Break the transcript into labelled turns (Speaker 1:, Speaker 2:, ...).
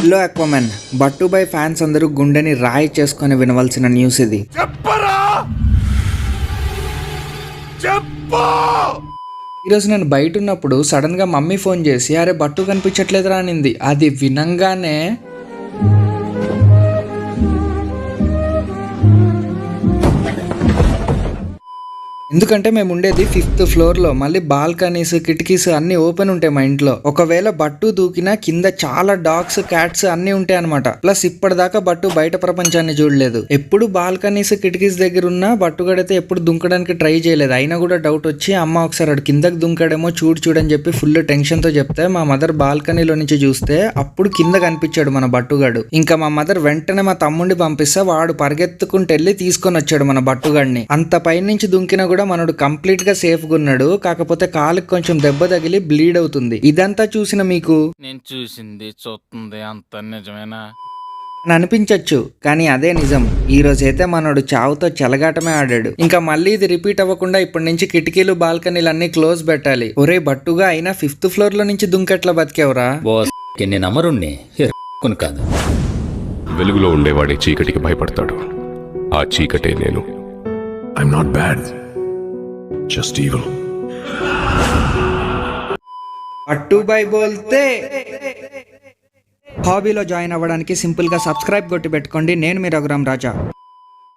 Speaker 1: Hello అక్వామన్, బట్టుబాయ్ fans అందరూ గుండెని రాయి చేసుకొని వినవలసిన న్యూస్ ఇది. ఈరోజు నేను బయట ఉన్నప్పుడు సడన్ గా మమ్మీ ఫోన్ చేసి అరే బట్టు కనిపించట్లేదురా అనింది. అది వినంగానే ఎందుకంటే మేము ఉండేది 5th ఫ్లోర్లో, మళ్ళీ బాల్కనీస్ కిటికీస్ అన్ని ఓపెన్ ఉంటాయి మా ఇంట్లో. ఒకవేళ బట్టు దూకినా కింద చాలా డాగ్స్ క్యాట్స్ అన్ని ఉంటాయి అనమాట. ప్లస్ ఇప్పటిదాకా బట్టు బయట ప్రపంచాన్ని చూడలేదు. ఎప్పుడు బాల్కనీస్ కిటికీస్ దగ్గర ఉన్న బట్టుగడైతే ఎప్పుడు దుంకడానికి ట్రై చేయలేదు. అయినా కూడా డౌట్ వచ్చి అమ్మ ఒకసారి అడు కిందకి దుంకాడేమో చూడని చెప్పి ఫుల్ టెన్షన్ తో చెప్తే మా మదర్ బాల్కనీలో నుంచి చూస్తే అప్పుడు కింద కనిపించాడు మన బట్టుగాడు. ఇంకా మా మదర్ వెంటనే మా తమ్ముడిని పంపిస్తే వాడు పరిగెత్తుకుంటూ వెళ్ళి తీసుకొని వచ్చాడు మన బట్టుగాడిని. అంత పైనుంచి దుంకినా కూడా మనడు కంప్లీట్ గా సేఫ్ గా ఉన్నాడు. కాకపోతే కాలుకి కొంచెం దెబ్బ తగిలి బ్లీడ్ అవుతుంది. ఇదంతా చూసిన మీకు
Speaker 2: నేను చూసింది చూస్తుంది అంత నిజమేనా
Speaker 1: అని అనిపించచ్చు, కానీ అదే నిజం. ఈ రోజైతే మనోడు చావుతో చెలగాటమే ఆడాడు. ఇంకా మళ్ళీ ఇది రిపీట్ అవ్వకుండా ఇప్పటి నుంచి కిటికీలు బాల్కనీలు అన్ని క్లోజ్ పెట్టాలి. ఒరే బట్టుగా అయినా 5th ఫ్లోర్ లో నుంచి దుంకెట్లా బతికేవరా?
Speaker 3: నేను అమరుణ్ణి కాదు.
Speaker 4: వెలుగులో ఉండేవాడే చీకటికి భయపడతాడు. ఆ చీకటే నేను.
Speaker 5: I'm not bad, just evil.
Speaker 1: బట్టుబాయ్ బోల్తే హాబీలో జాయిన్ అవ్వడానికి సింపుల్ గా సబ్స్క్రైబ్ కొట్టి పెట్టుకోండి. నేను మీ రఘురామ్ రాజా.